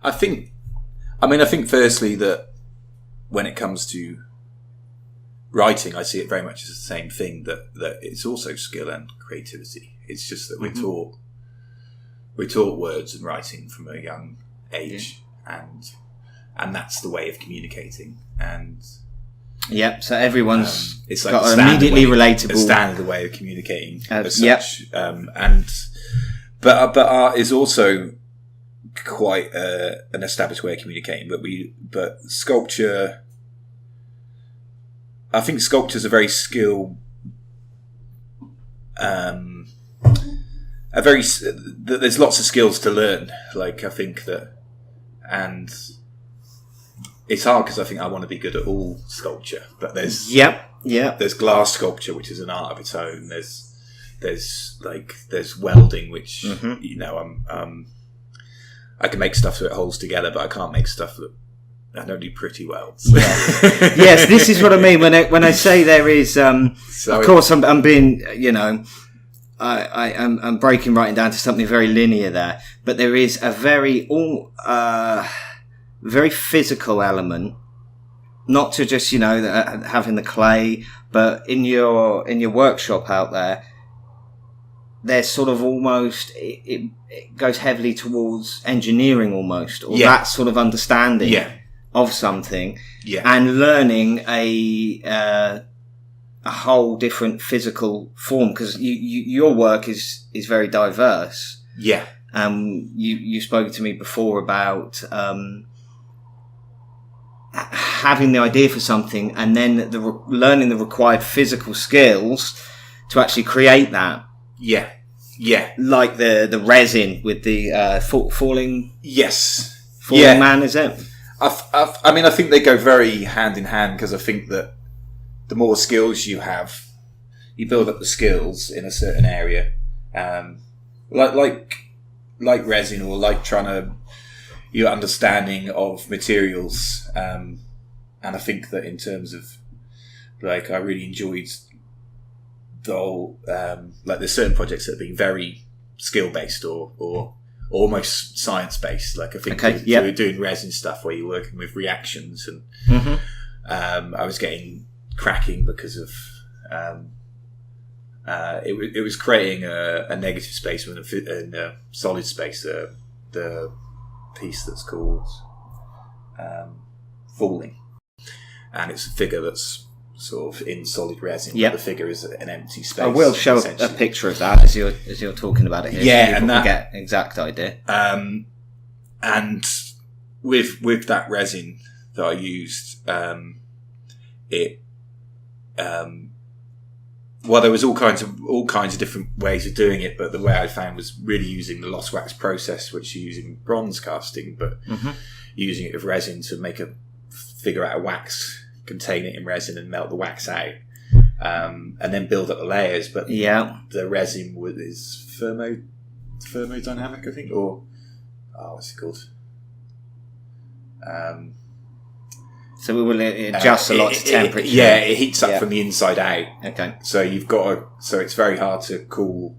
I think firstly that when it comes to writing, I see it very much as the same thing, that it's also skill and creativity. It's just that we're taught words and writing from a young age, and that's the way of communicating. And yep, so everyone's it's like got an immediately relatable standard way of communicating as such. But art is also quite an established way of communicating. But sculpture, I think sculpture's a very there's lots of skills to learn. Like, I think that, and it's hard because I think I want to be good at all sculpture, but there's there's glass sculpture, which is an art of its own. There's welding, which I can make stuff that holds together, but I can't make stuff that I don't do pretty well. So. Yes, this is what I mean when I say there is. Of course, I'm being, I'm breaking right down to something very linear there, but there is a very physical element, not to just having the clay, but in your workshop out there, there's sort of almost it goes heavily towards engineering almost, or that sort of understanding of something, and learning a whole different physical form, because your work is very diverse. You spoke to me before about having the idea for something and then learning the required physical skills to actually create that. Like the resin with the falling man, is it? I think they go very hand in hand, because I think that the more skills you have, you build up the skills in a certain area, like resin, or like trying to your understanding of materials. And I think that in terms of I really enjoyed the whole there's certain projects that have been very skill based or almost science based. Like, I think we're doing resin stuff where you're working with reactions, and I was getting cracking because of it was creating a negative space in a solid space. The piece that's called Falling, and it's a figure that's sort of in solid resin. But the figure is an empty space. I will show a picture of that as you're talking about it here. So and that get exact idea. And with that resin that I used, there was all kinds of different ways of doing it, but the way I found was really using the lost wax process, which you're using bronze casting, but using it with resin to make a figure out of wax, contain it in resin and melt the wax out, and then build up the layers. But the resin is thermodynamic, I think, or what's it called? So we will adjust a lot to temperature. It heats up from the inside out. Okay. So so it's very hard to cool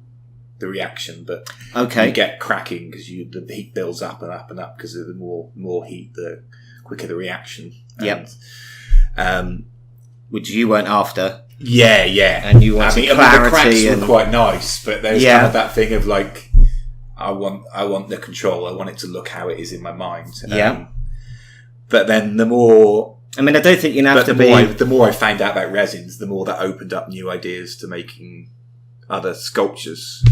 the reaction, but you get cracking because the heat builds up and up and up, because of the more heat, the quicker the reaction. Which you weren't after. And you wanted clarity. The cracks were quite nice, but there's kind of that thing of like, I want the control. I want it to look how it is in my mind. But then the more... I don't think you have to be... The more I found out about resins, the more that opened up new ideas to making other sculptures.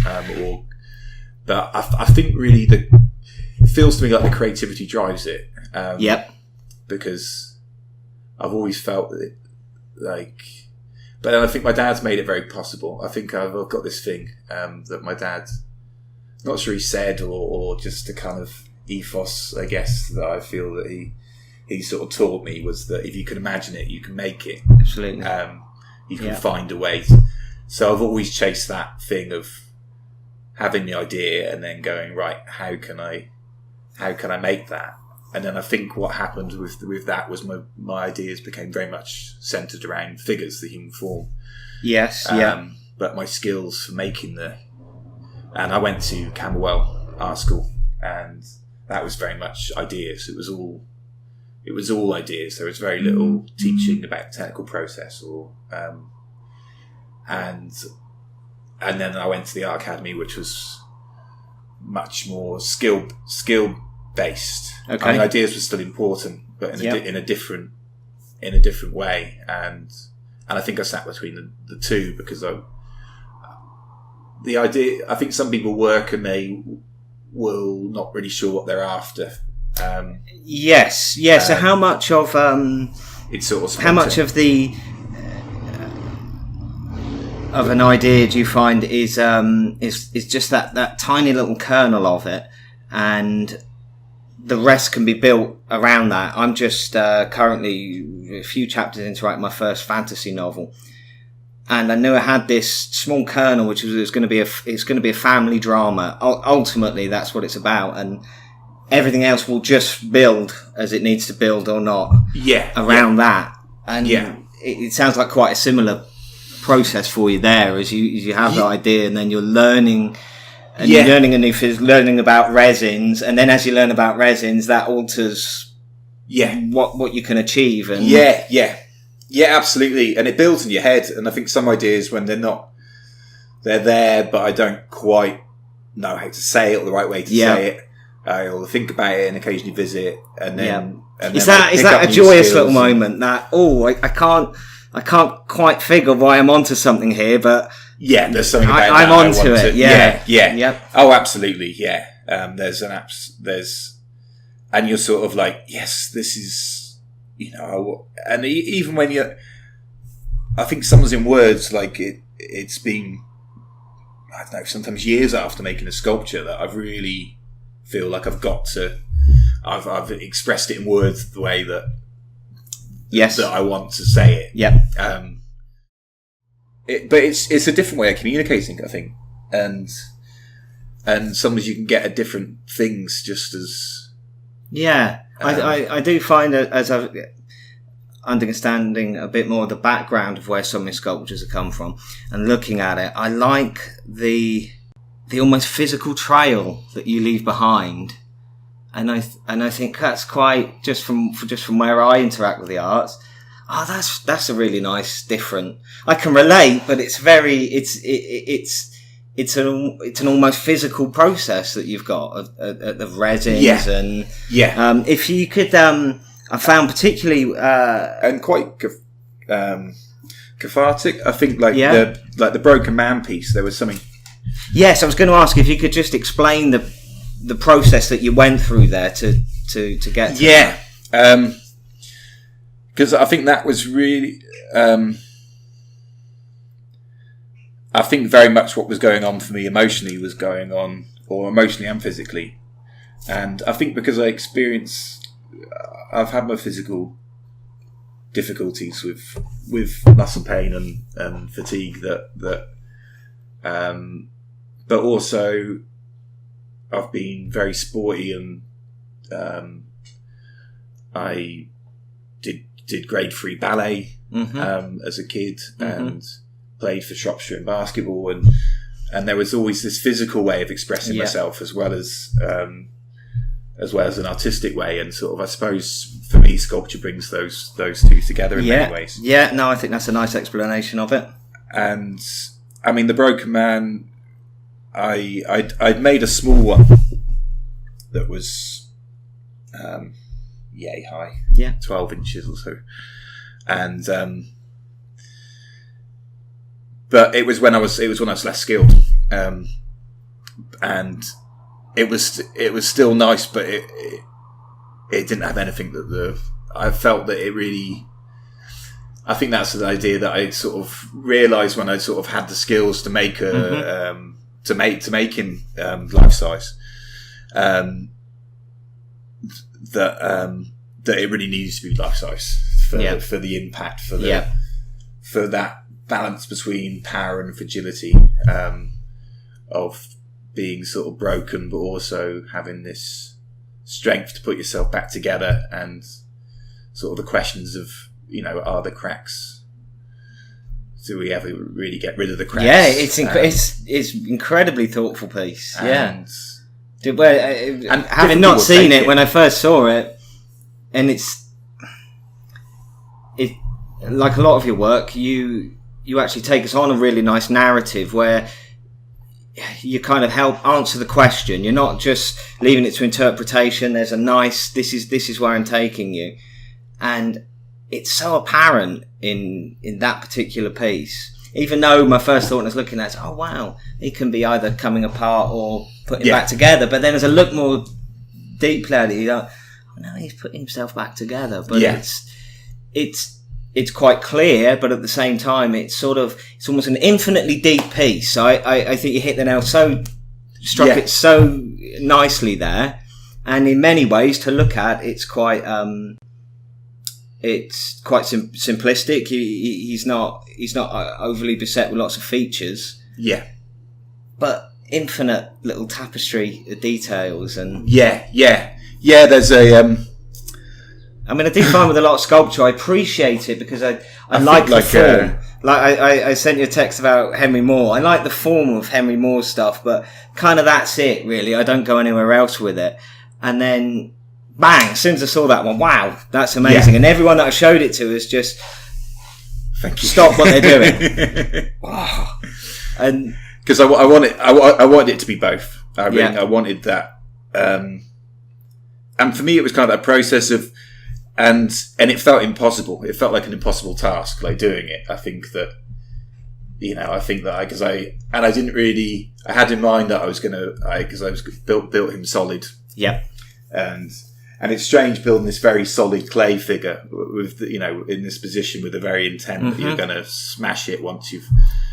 But I think really it feels to me like the creativity drives it. Because I've always felt that but then I think my dad's made it very possible. I think I've got this thing that my dad, not sure he said, or just a kind of ethos, I guess, that I feel that he sort of taught me, was that if you can imagine it, you can make it. Absolutely. You can find a way. So I've always chased that thing of having the idea and then going, right, how can I make that? And then I think what happened with that was my ideas became very much centred around figures, the human form. But my skills for making and I went to Camberwell Art School, and that was very much ideas. It was all ideas. There was very little teaching about technical process and then I went to the art academy, which was much more skill based. Okay. I mean, ideas were still important, but in a different way. And I think I sat between the two because I think some people work and they will not really sure what they're after. Yes. So how much of it's sort of how much of the of an idea do you find is just that tiny little kernel of it, and the rest can be built around that? I'm just currently a few chapters into writing my first fantasy novel, and I knew I had this small kernel, which was going to be a family drama. Ultimately, that's what it's about, and everything else will just build as it needs to build or not. Around that, and it sounds like quite a similar process for you there, as you have the idea, and then you're learning. And you're learning a new physics, learning about resins, and then as you learn about resins, that alters what you can achieve. And absolutely. And it builds in your head. And I think some ideas, when they're there, but I don't quite know how to say it or the right way to say it. I'll think about it and occasionally visit, and then is that a joyous little moment? That I can't quite figure why I'm onto something here, but there's something about I'm that onto it. Yeah. Oh, absolutely. Yeah. There's and you're sort of like, yes, this is, and even when I think someone's in words, like it's been, I don't know, sometimes years after making a sculpture that I've really feel like I've expressed it in words the way that I want to say it. But it's a different way of communicating, I think, and sometimes you can get at different things just as. I do find that as I've understanding a bit more of the background of where some of my sculptures have come from and looking at it, I like the almost physical trail that you leave behind, and I think that's quite just from where I interact with the arts. Oh, that's a really nice, different. I can relate, but it's an almost physical process that you've got of resins and if you could, I found particularly and quite cathartic. I think the Broken Man piece. There was something. Yes, I was going to ask if you could just explain the process that you went through there to get to because I think that was really, I think very much what was going on for me emotionally was going on, or emotionally and physically. And I think because I've had my physical difficulties with muscle pain and fatigue but also I've been very sporty, and I did grade 3 ballet as a kid, and played for Shropshire in basketball, and there was always this physical way of expressing myself as well as an artistic way, and sort of, I suppose for me, sculpture brings those two together in many ways. I think that's a nice explanation of it. And I mean, the Broken Man, I'd made a small one that was yay high, 12 inches or so, and but it was when I was less skilled, and it was still nice, but it didn't have anything that I felt that it really. I think that's the idea that I sort of realised when I sort of had the skills to make to make him life size. That it really needs to be life size for the impact, for that balance between power and fragility, of being sort of broken, but also having this strength to put yourself back together, and sort of the questions of, are the cracks? Do we ever really get rid of the cracks? Yeah, it's incredibly thoughtful piece. And Having not seen it when I first saw it, and it's like a lot of your work, you actually take us on a really nice narrative where you kind of help answer the question. You're not just leaving it to interpretation. There's a nice, this is where I'm taking you. And it's so apparent in that particular piece. Even though my first thought when I was looking at it, oh wow, it can be either coming apart or putting back together. But then as I look more deeply at it, you go, oh no, he's putting himself back together. But it's quite clear, but at the same time, it's almost an infinitely deep piece. I think you hit the nail struck it so nicely there. And in many ways to look at, it's quite simplistic. He's not overly beset with lots of features. Yeah. But infinite little tapestry of details and there's a I mean, I do find with a lot of sculpture, I appreciate it because I like the form. I sent you a text about Henry Moore. I like the form of Henry Moore's stuff, but kind of that's it, really. I don't go anywhere else with it. And then, bang, as soon as I saw that one, wow, that's amazing. And everyone that I showed it to has just stop what they're doing. Wow. And because I wanted it to be both. I wanted that. And for me, it was kind of that process of, and it felt impossible. It felt like an impossible task, like doing it. I think that I didn't really. I had in mind that I was built him solid. Yeah. And it's strange building this very solid clay figure with in this position with a very intent that you're going to smash it once you've.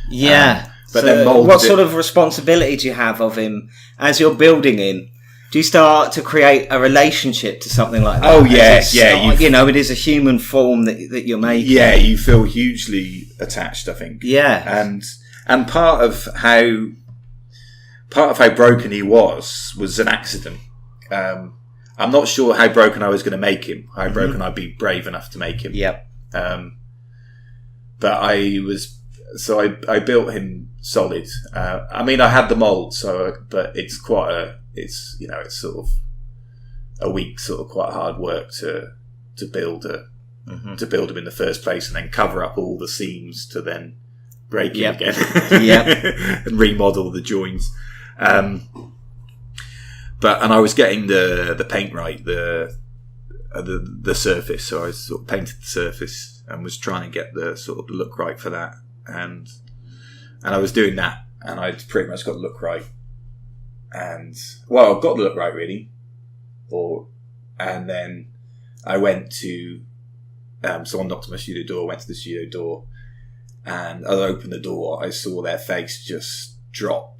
Yeah. But so then what sort of responsibility do you have of him as you're building him? Do you start to create a relationship to something like that? Oh, yeah, it is a human form that you're making. Yeah, you feel hugely attached, I think. Yeah. And part of how broken he was an accident. I'm not sure how broken I was going to make him, how broken I'd be brave enough to make him. Yep. But I built him solid. I mean, I had the mould, but it's it's sort of a week, sort of quite hard work to build him in the first place, and then cover up all the seams to then break him again, and remodel the joints. And I was getting the paint right, the surface, so I sort of painted the surface and was trying to get the sort of look right for that, and I was doing that, and I'd pretty much got the look right. And I've got the look right really, and then I went to someone knocked on my studio door. Went to the studio door, and as I opened the door, I saw their face just drop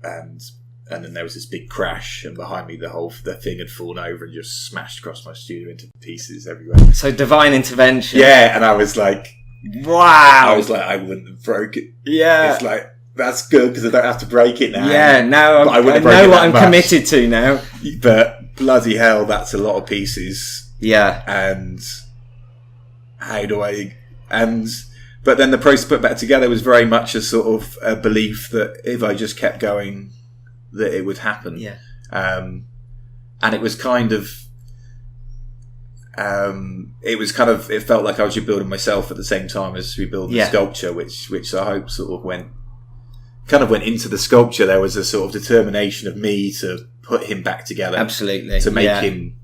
and then there was this big crash, and behind me the thing had fallen over and just smashed across my studio into pieces everywhere. So divine intervention. Yeah, and I was like, wow. I was like, I wouldn't have broke it. Yeah, it's like. That's good because I don't have to break it now. Yeah, now I know what I'm committed to now. But bloody hell, that's a lot of pieces. Yeah. And but then the process put back together was very much a sort of a belief that if I just kept going, that it would happen. Yeah. And it was kind of, it felt like I was rebuilding myself at the same time as rebuilding the sculpture, which I hope sort of went into the sculpture. There was a sort of determination of me to put him back together. Absolutely. To make him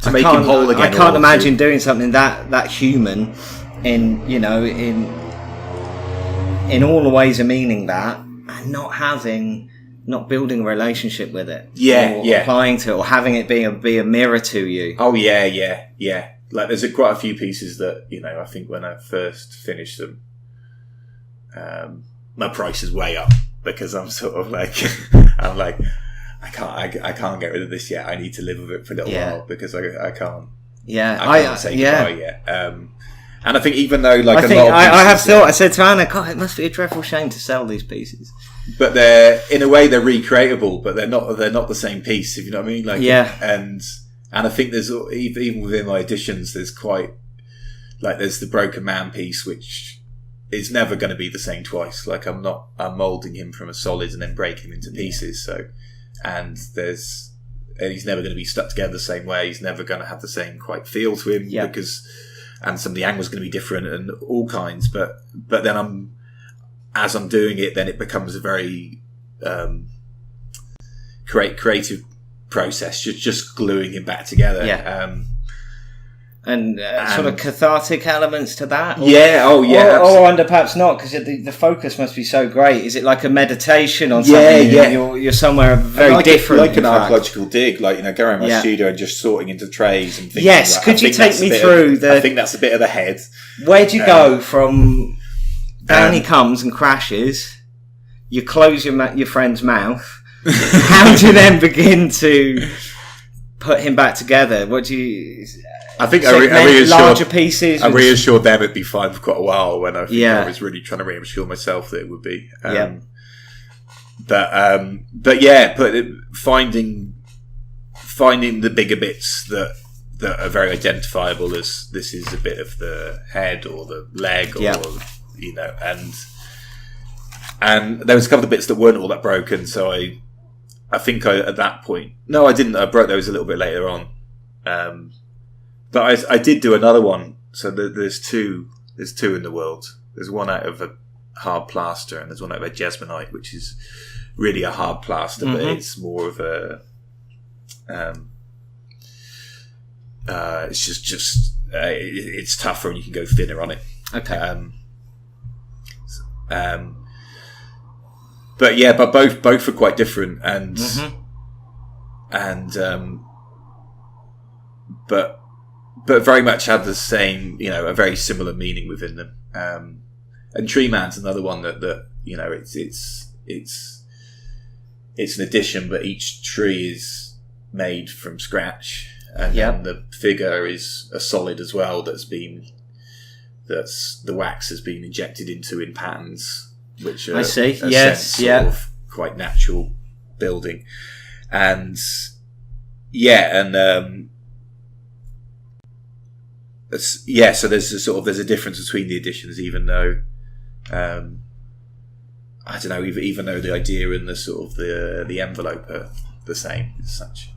whole again. I can't imagine doing something that human in all the ways of meaning that, and not building a relationship with it. Or applying to it, or having it be a mirror to you. Oh yeah. Like there's quite a few pieces that, I think when I first finished them, my price is way up because I'm sort of like, I can't get rid of this yet. I need to live with it for a little while because I can't. Yeah, I can't say goodbye yet. And I think even though I said to Anna, God, it must be a dreadful shame to sell these pieces. But they're recreatable, but they're not the same piece. If you know what I mean? And I think there's even within my editions, there's there's the Broken Man piece, which is never going to be the same twice. Like I'm moulding him from a solid and then break him into pieces. So and he's never going to be stuck together the same way. He's never going to have the same quite feel to him because, and some of the angles are going to be different and all kinds. But then as I'm doing it, then it becomes a very creative process, just gluing him back together. And sort of cathartic elements to that? Or under perhaps not, because the focus must be so great. Is it like a meditation on something? You're somewhere very different. Like an archaeological dig, like, go around my studio and just sorting into trays and things. Yes, could you take me through I think that's a bit of the head. Where'd you go from down he comes and crashes, you close your friend's mouth, how do you then begin to put him back together? What do you... I think larger pieces. I reassured them it'd be fine for quite a while when I think I was really trying to reassure myself that it would be. Finding the bigger bits that are very identifiable as this is a bit of the head or the leg or and there was a couple of bits that weren't all that broken. So I think at that point, no, I didn't. I broke those a little bit later on. But I did do another one. So there's two in the world. There's one out of a hard plaster, and there's one out of a jasmonite, which is really a hard plaster, but it's more of a. It's just it's tougher, and you can go thinner on it. Okay. But both are quite different, and but very much had the same, a very similar meaning within them. And Tree Man's another one that it's an addition, but each tree is made from scratch, and then the figure is a solid as well. That's the wax has been injected into in patterns, which are sort of quite natural building, and so there's a difference between the editions, even though I don't know, even though the idea and the sort of the envelope are the same as such.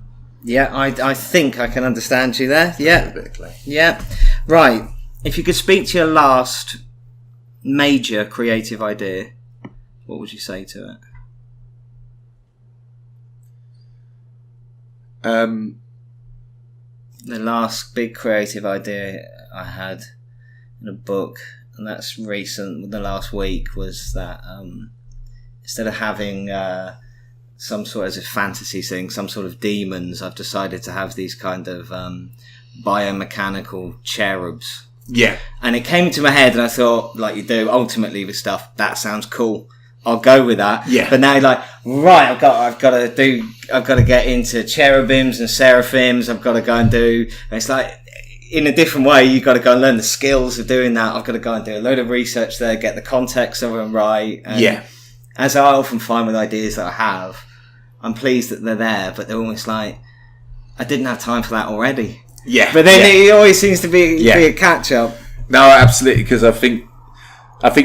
Yeah, I think I can understand you there. Yeah, a bit of clay. Yeah, right. If you could speak to your last major creative idea, what would you say to it? The last big creative idea I had in a book, and that's recent, the last week, was that instead of having some sort of fantasy thing, some sort of demons, I've decided to have these kind of biomechanical cherubs. Yeah. And it came into my head, and I thought, like you do ultimately with stuff, that sounds cool. I'll go with that. Yeah. But now you're like, right, I've got to get into cherubims and seraphims. I've got to go and do, and it's like, in a different way, you've got to go and learn the skills of doing that. I've got to go and do a load of research there, get the context of them right. And as I often find with ideas that I have, I'm pleased that they're there, but they're almost like, I didn't have time for that already. Yeah. But then it always seems to be a catch up. No, absolutely, because I think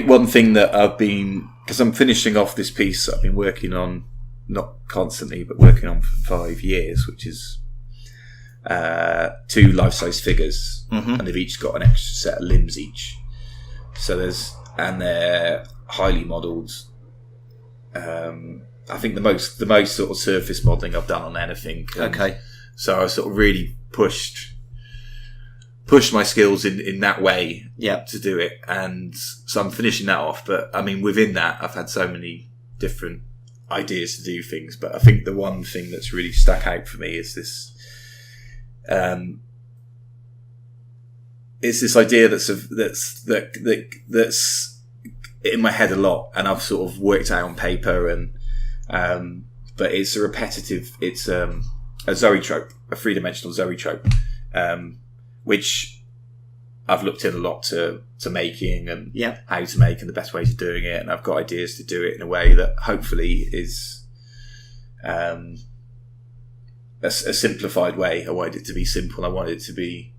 one thing that I've been, because I'm finishing off this piece I've been working on, not constantly, but working on for 5 years, which is 2 life-size figures, and they've each got an extra set of limbs each. So they're highly modelled. I think the most sort of surface modelling I've done on anything. Okay. So I sort of really pushed my skills in that way to do it, and so I'm finishing that off. But I mean, within that, I've had so many different ideas to do things. But I think the one thing that's really stuck out for me is this. It's this idea that's in my head a lot, and I've sort of worked out on paper, and but it's a repetitive. It's a zoetrope, a 3-dimensional zoetrope, which I've looked in a lot to making and how to make and the best ways of doing it, and I've got ideas to do it in a way that hopefully is a simplified way. I wanted it to be simple. I wanted it to be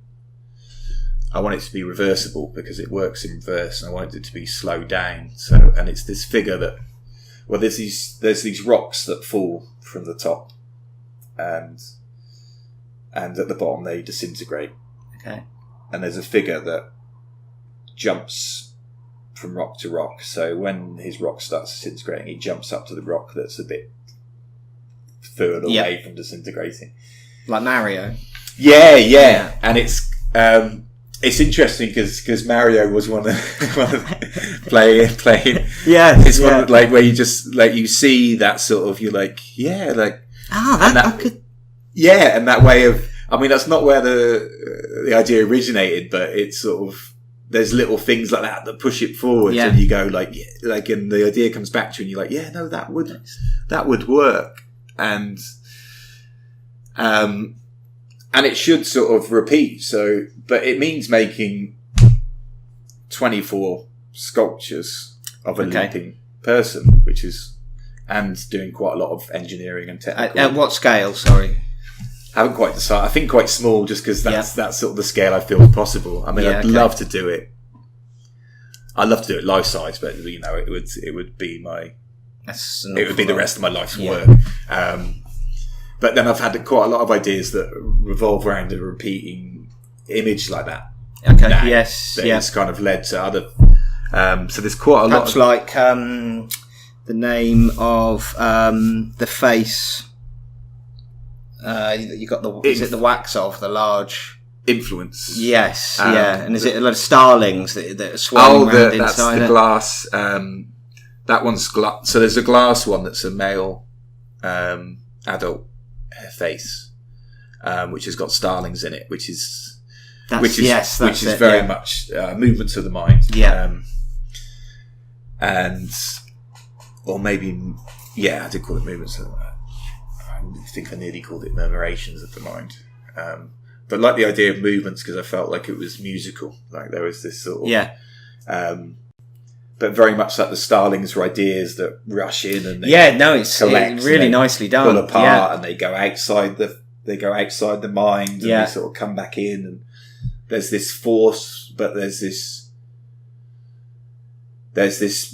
reversible because it works in reverse, and I wanted it to be slowed down. So, and it's this figure that, well, there's these rocks that fall from the top, and at the bottom they disintegrate. Okay. And there's a figure that jumps from rock to rock. So when his rock starts disintegrating, he jumps up to the rock that's a bit further away from disintegrating. Like Mario. Yeah. And it's interesting because Mario was one of playing. Yeah, it's one of, like where you just like you see that sort of you're like I could. Yeah, and that way of, I mean, that's not where the idea originated, but it's sort of, there's little things like that push it forward, and you go like, and the idea comes back to you, and you're like, yeah, no, that would work, and it should sort of repeat. So, but it means making 24 sculptures of a leaping person, which is, and doing quite a lot of engineering and technical. At what scale? Sorry. Haven't quite decided. I think quite small, just because that's sort of the scale I feel is possible. I mean, I'd love to do it. I'd love to do it life size, but you know, it would be my. It would be the rest of my life's work. But then I've had quite a lot of ideas that revolve around a repeating image like that. Okay. Now, Yes. It's kind of led to other. So there's quite a lot. Perhaps like the name of the face. You got the is it the wax of the large influence? Yes, and is it a lot of starlings that are swirling around that's inside the it? glass. That one's glass. So there's a glass one that's a male adult face, which has got starlings in it, which is very much movements of the mind. Or maybe I did call it movements of the mind. I think I nearly called it murmurations of the mind. But like the idea of movements, because I felt like it was musical. Like there was this sort of... but very much like the starlings were ideas that rush in and it's really nicely done. Pull apart and they go outside the mind and they sort of come back in, and there's this force, but there's this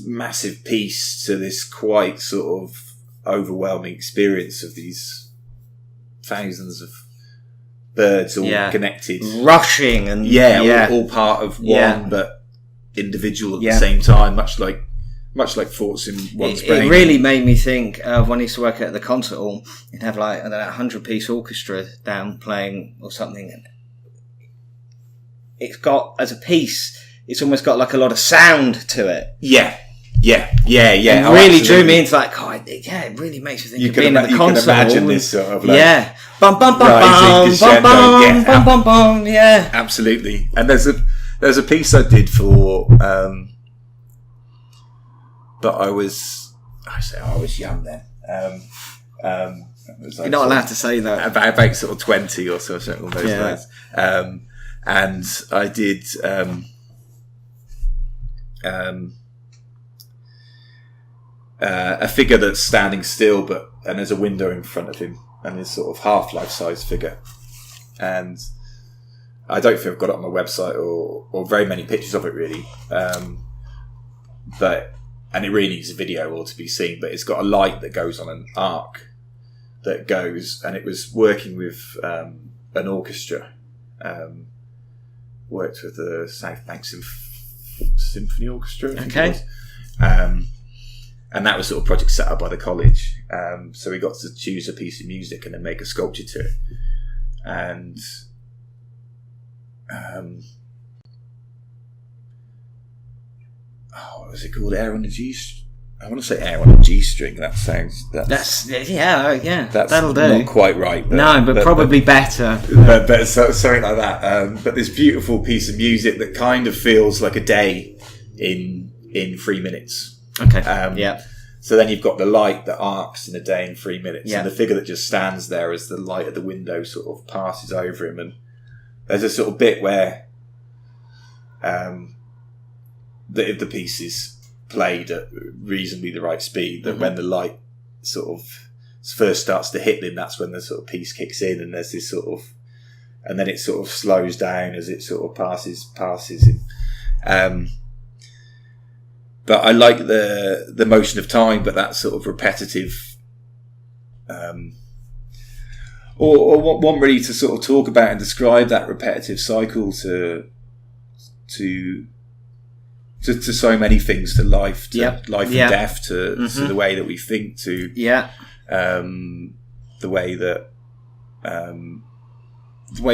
massive piece to this quite sort of overwhelming experience of these thousands of birds all connected, rushing and all part of one but individual at the same time, much like thoughts in one's brain. It really made me think of when I used to work at the concert hall. You'd have like a 100-piece orchestra down playing or something, and it's got, as a piece, it's almost got like a lot of sound to it. It really drew me into like, it really makes you think of being in the concert hall. You can imagine this sort of like bum bum bum bum bum bum bum bum. Absolutely. And there's a piece I did for, but I was young then. You're not allowed to say that. About sort of 20 or so, something along those lines. And I did. A figure that's standing still, and there's a window in front of him, and this sort of half life-size figure. And I don't think I've got it on my website or very many pictures of it really. And it really needs a video or to be seen. But it's got a light that goes on an arc that goes, and it was working with an orchestra. Worked with the South Bank Symphony Orchestra. Okay. And that was sort of a project set up by the college. So we got to choose a piece of music and then make a sculpture to it. And what was it called? Air on a G. I want to say Air on a G string. That sounds. That's that'll do. Not quite right. But probably better. But something like that. But this beautiful piece of music that kind of feels like a day in 3 minutes. Okay. So then you've got the light that arcs in a day in 3 minutes, and the figure that just stands there as the light of the window sort of passes over him. And there's a sort of bit where the piece is played at reasonably the right speed, that when the light sort of first starts to hit him, that's when the sort of piece kicks in, and there's this sort of, and then it sort of slows down as it sort of passes him. But I like the motion of time, but that sort of repetitive or one really to sort of talk about and describe that repetitive cycle to so many things, to life, to life and death, to the way that we think, to the way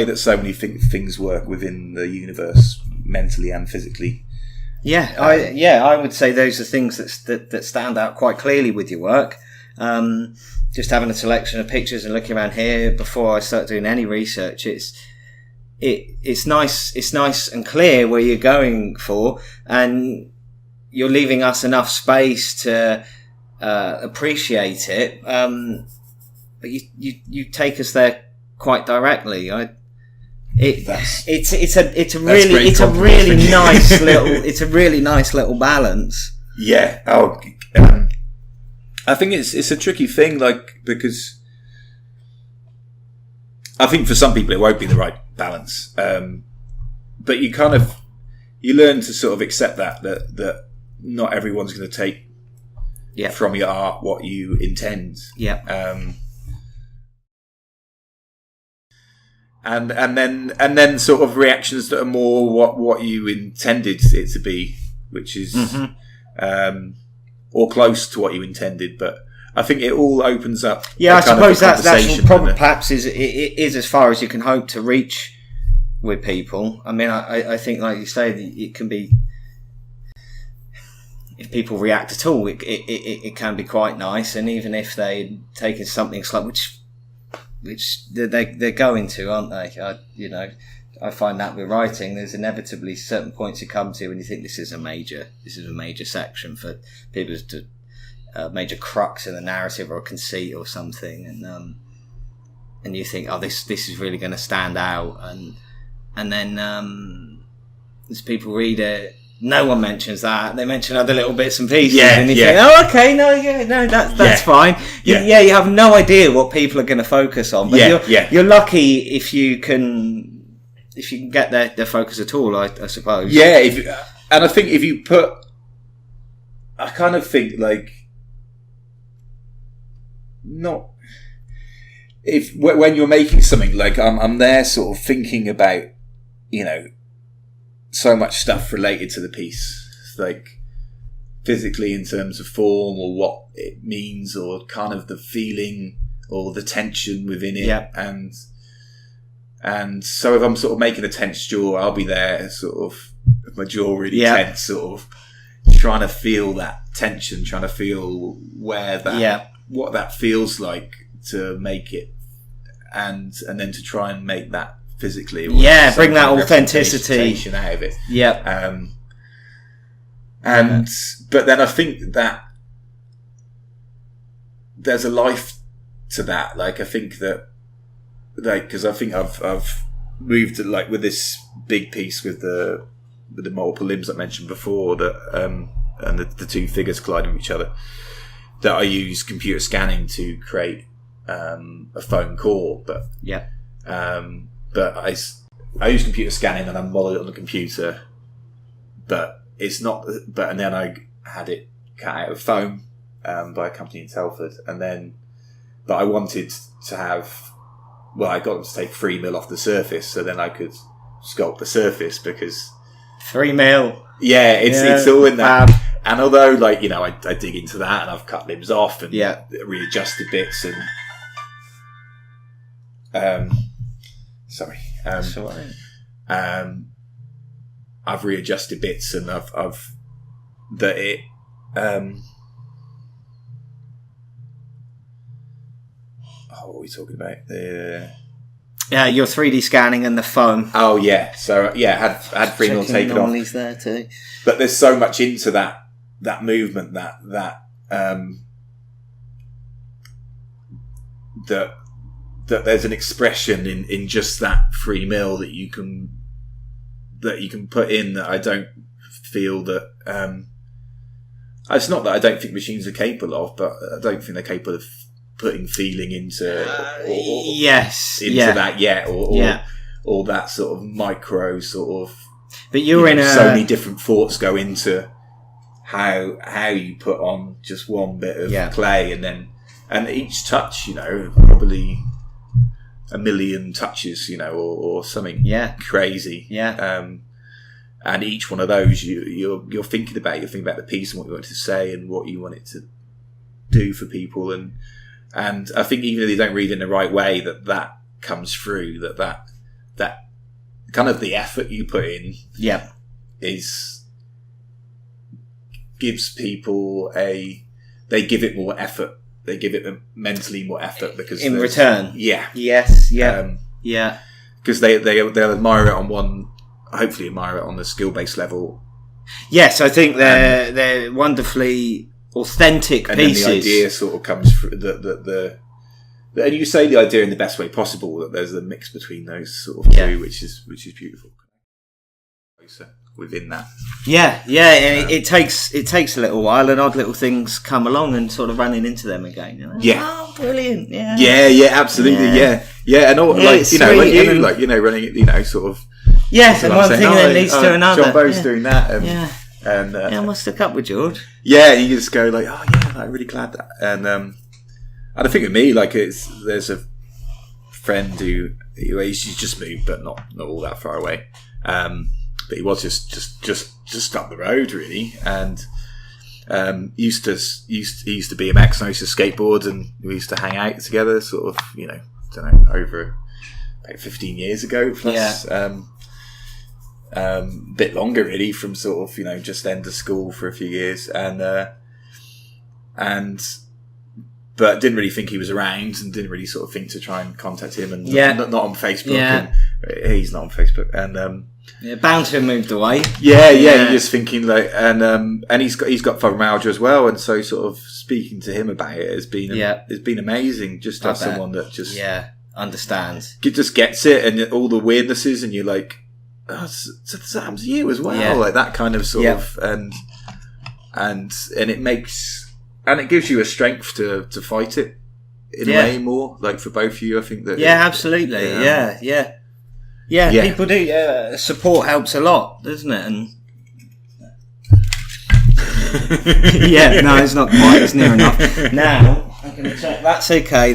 that so many things work within the universe, mentally and physically. I would say those are things that stand out quite clearly with your work. Just having a selection of pictures and looking around here before I start doing any research, it's nice and clear where you're going for, and you're leaving us enough space to appreciate it. But you take us there quite directly. It's a really nice little balance. Yeah. I think it's a tricky thing, like, because I think for some people it won't be the right balance. But you learn to sort of accept that not everyone's going to take from your art what you intend. And then sort of reactions that are more what you intended it to be, which is or close to what you intended. But I think it all opens up. I suppose that's probably perhaps is as far as you can hope to reach with people. I mean, I think, like you say, it can be, if people react at all, it can be quite nice, and even if they taken something slightly, which they're going to, aren't they? I find that with writing, there's inevitably certain points you come to when you think this is a major section for people to major crux in the narrative or a conceit or something, and you think, oh, this is really going to stand out, and then as people read it, no one mentions that. They mention other little bits and pieces, and you think, oh, okay, that's fine. You have no idea what people are going to focus on, but you're lucky if you can get their focus at all, I suppose. Yeah, and I think if you put, I kind of think, like, not if when you're making something, like I'm there sort of thinking about, so much stuff related to the piece, like physically in terms of form or what it means, or kind of the feeling or the tension within it. And so if I'm sort of making a tense jaw, I'll be there sort of with my jaw really tense, sort of trying to feel that tension, trying to feel where that what that feels like to make it, and then to try and make that physically, bring that authenticity out of it. But then I think that there's a life to that. Like, I think that, like, because I think I've moved to, like, with this big piece with the multiple limbs I mentioned before, that and the two figures colliding with each other, that I use computer scanning to create a foam core, but I use computer scanning and I model it on the computer, but it's not. And then I had it cut out of foam by a company in Telford, but I wanted to have. Well, I got them to take 3 mil off the surface, so then I could sculpt the surface, because 3 mil. Yeah, it's all in that. And although, like, I dig into that, and I've cut limbs off and readjusted bits, and sorry, I've readjusted bits, and I've that it. What are we talking about? Your 3D scanning and the foam. Oh yeah, so had 3 mil taken off. There too. But there's so much into that movement that there's an expression in just that 3 mil that you can put in, that I don't feel that. It's not that I don't think machines are capable of, but I don't think they're capable of putting feeling into that yet, or that sort of micro sort of. But you're so many different thoughts go into how you put on just one bit of clay, and then and each touch, probably a million touches, or something crazy. Yeah. And each one of those, you're thinking about. You're thinking about the piece and what you want it to say and what you want it to do for people. And I think even if they don't read it in the right way, that comes through. That kind of the effort you put in, gives people they give it more effort. They give it mentally more effort because in return, yes, yeah, because they'll admire it on one. Hopefully admire it on the skill-based level. Yes, I think they're wonderfully authentic and pieces. And then the idea sort of comes through and you say the idea in the best way possible, that there's a mix between those sort of two, which is beautiful. So within that. And it takes a little while, and odd little things come along, and sort of running into them again. Oh, brilliant! Yeah, absolutely, yeah. And all like running, sort of. Yes, and one thing then leads to another. John Bowe's doing that, and I must look up with George. Yeah, you just go like, oh yeah, I'm really glad that, and I think with me, like there's a friend who he's just moved, but not all that far away. But he was just up the road really, and used to BMX, and I used to skateboard, and we used to hang out together, sort of, over about 15 years ago plus. Bit longer really, from sort of just end of school for a few years, but didn't really think he was around, and didn't really sort of think to try and contact him, and not on Facebook. And he's not on Facebook, and bound to have moved away. You're just thinking like, and he's got fibromyalgia as well, and so sort of speaking to him about it has been amazing. Just to have someone that just understands, just gets it, and all the weirdnesses, and you're like, oh, so that happens to you as well, like that kind of sort of, and it makes, and it gives you a strength to fight it in a way more, like for both of you. I think that absolutely, people do. Support helps a lot, doesn't it? And no, it's not quite. It's near enough. Now I'm going to check. That's okay.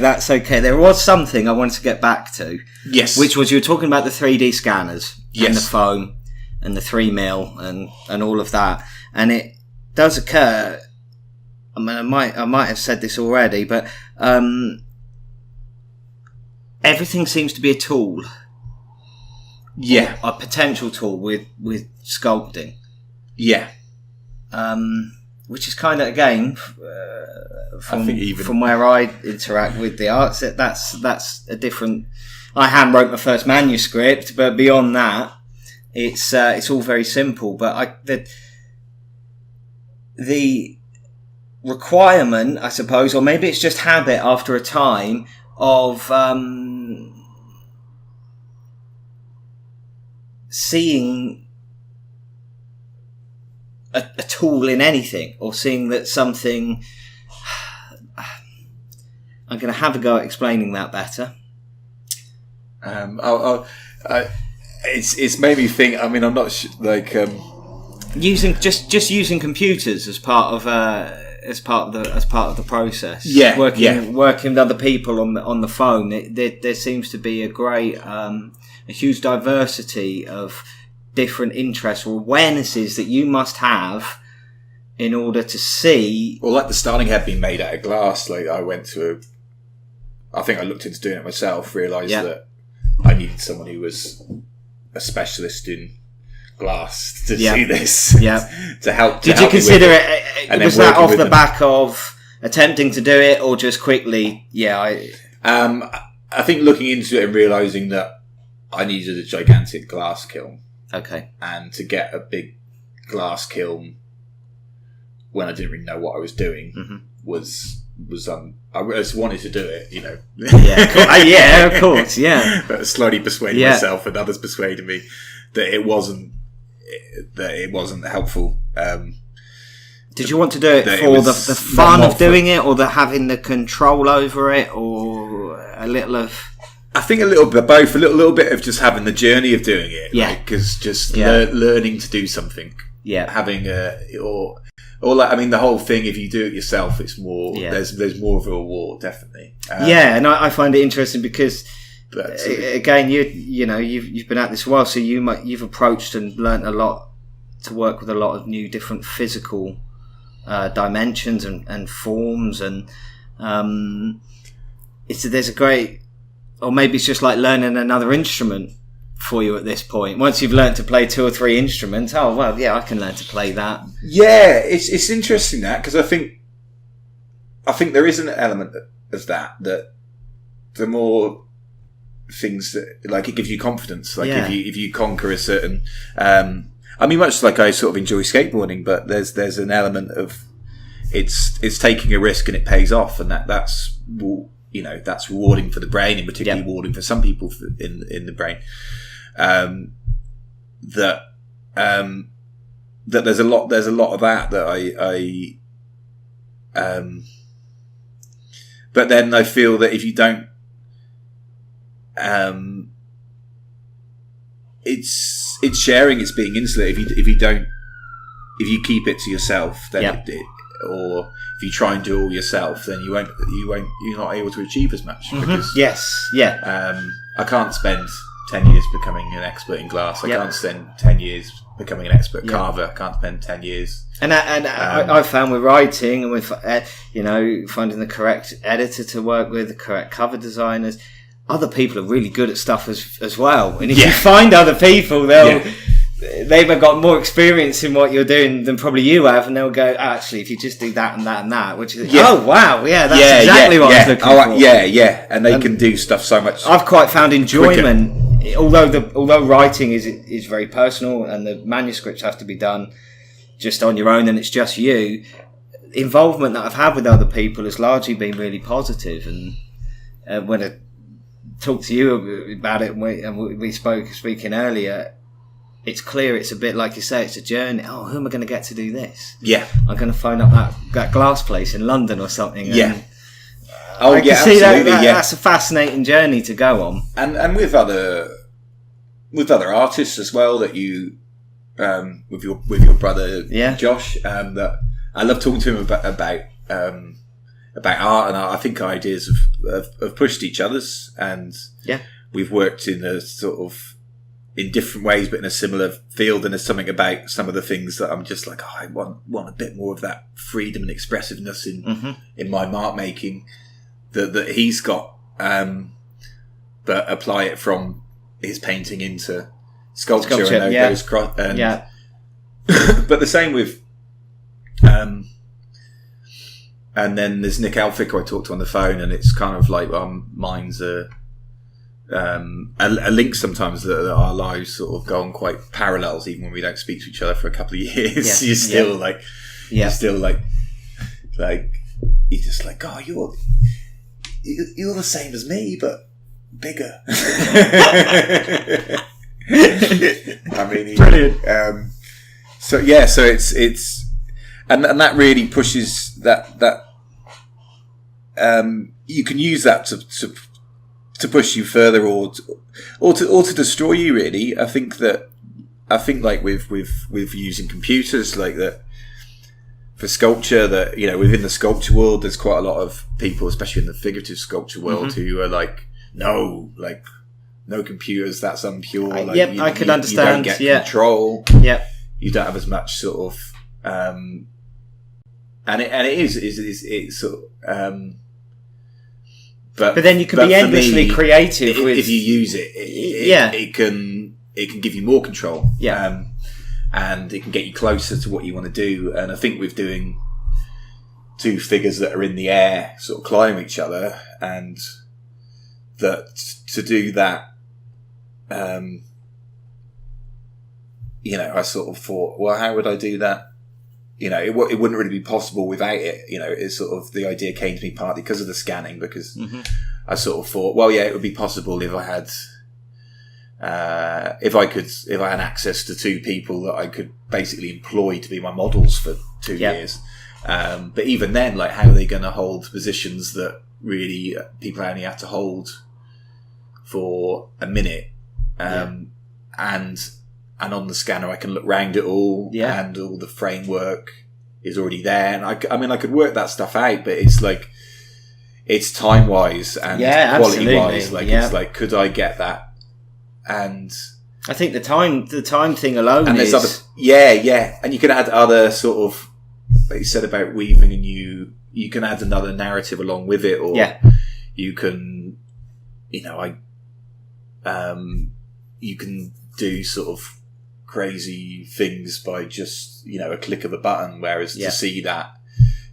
There was something I wanted to get back to. Yes, which was, you were talking about the 3D scanners, and the foam, and the 3mm, and all of that. And it does occur. I mean, I might have said this already, but everything seems to be a tool. Yeah, a potential tool with sculpting. Yeah, which is kind of, again, from where I interact with the arts, that's a different. I hand wrote my first manuscript, but beyond that, it's all very simple. But the requirement, I suppose, or maybe it's just habit after a time of seeing a tool in anything, or seeing that something. I'm going to have a go at explaining that better. It's made me think. I mean, I'm not using using computers as part of the process. Working with other people on the phone. There seems to be a huge diversity of different interests or awarenesses that you must have in order to see. Well, like the starting head being made out of glass. Like I think I looked into doing it myself. Realised that I needed someone who was a specialist in glass to see this. To help. Did you consider it? Was that off the back of attempting to do it, or just quickly? I think looking into it and realising that I needed a gigantic glass kiln. Okay. And to get a big glass kiln when I didn't really know what I was doing was I just wanted to do it, of course, but slowly persuading myself, and others persuaded me that it wasn't helpful. Did you want to do it for the fun of doing it, or the having the control over it, or a little of? I think a little bit of both. A little bit of just having the journey of doing it, because just learning to do something, having Or like, I mean, the whole thing. If you do it yourself, it's more. Yeah. There's more of a reward, definitely. And I find it interesting because, again, you've been at this a while, so you've approached and learnt a lot to work with a lot of new different physical dimensions and forms, and there's a great, or maybe it's just like learning another instrument for you at this point. Once you've learnt to play 2 or 3 instruments, oh well, yeah, I can learn to play that. Yeah, it's interesting that, because I think there is an element of that the more things that, like, it gives you confidence. Like if you conquer a certain, I mean, much like I sort of enjoy skateboarding, but there's an element of it's taking a risk and it pays off, and that's rewarding for the brain, and particularly rewarding for some people in the brain. That there's a lot of that I but then I feel that if you don't, it's sharing, it's being insular. If you keep it to yourself, then or if you try and do it all yourself, then you're not able to achieve as much. Because I can't spend 10 years becoming an expert in glass. I can't spend 10 years becoming an expert carver. I can't spend 10 years. And I found with writing and with finding the correct editor to work with, the correct cover designers, other people are really good at stuff as well. And if you find other people, they've got more experience in what you're doing than probably you have, and they'll go, actually, if you just do that and that and that, which is that's exactly what I was looking for. And they can do stuff so much. I've quite found enjoyment, although writing is very personal and the manuscripts have to be done just on your own and it's just you. Involvement that I've had with other people has largely been really positive, and when I talked to you about it and we speaking earlier, it's clear it's a bit like you say, it's a journey. Oh, who am I going to get to do this? Yeah. I'm going to phone up that glass place in London or something. Yeah. I can see that's a fascinating journey to go on. And with other artists as well, that you with your brother Josh, that I love talking to him about art, and I think ideas have pushed each other's, and we've worked in a sort of in different ways, but in a similar field. And there's something about some of the things that I'm just like, I want a bit more of that freedom and expressiveness in my mark making that he's got, but apply it from his painting into sculpture and those but the same with and then there's Nick Alfick, who I talked to on the phone, and it's kind of like mine's a link sometimes that our lives sort of go on quite parallels, even when we don't speak to each other for a couple of years. You're still you're still like you're just like, oh, you're the same as me, but bigger. I mean, brilliant. So it's and that really pushes that you can use that to push you further or to destroy you, really. I think like with using computers, like that for sculpture, that within the sculpture world there's quite a lot of people, especially in the figurative sculpture world, who are like no computers, that's impure. I could understand. You don't get control. You don't have as much sort of and it is sort of but then you can be endlessly creative if you use it. It can give you more control. And it can get you closer to what you want to do. And I think with doing two figures that are in the air, sort of climb each other, and that to do that, I sort of thought, well, how would I do that? It wouldn't really be possible without it. It's sort of, the idea came to me partly because of the scanning, because I sort of thought, well, it would be possible if I had, if I had access to two people that I could basically employ to be my models for 2 years. But even then, like, how are they going to hold positions that really people only have to hold for a minute? And on the scanner, I can look round it all and all the framework is already there. And I mean, I could work that stuff out, but it's like, it's time wise and quality wise. Like, it's like, could I get that? And I think the time thing alone and there's is... and you can add other sort of, like you said about weaving, and you can add another narrative along with it, or you can, you know, you can do sort of crazy things by just, you know, a click of a button, whereas to see that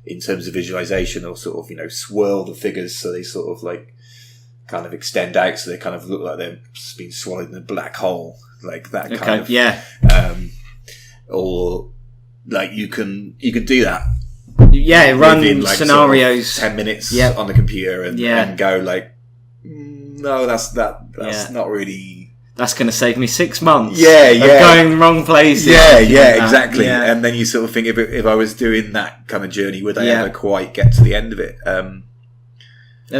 in terms of visualization, or sort of, you know, swirl the figures so they sort of like kind of extend out, so they kind of look like they're being swallowed in a black hole, like that kind of or like you can do that run within, like, scenarios sort of 10 minutes on the computer and go like, no, that's not really, that's going to save me 6 months of going the wrong places. Exactly. And then you sort of think, if I was doing that kind of journey, would I ever quite get to the end of it? And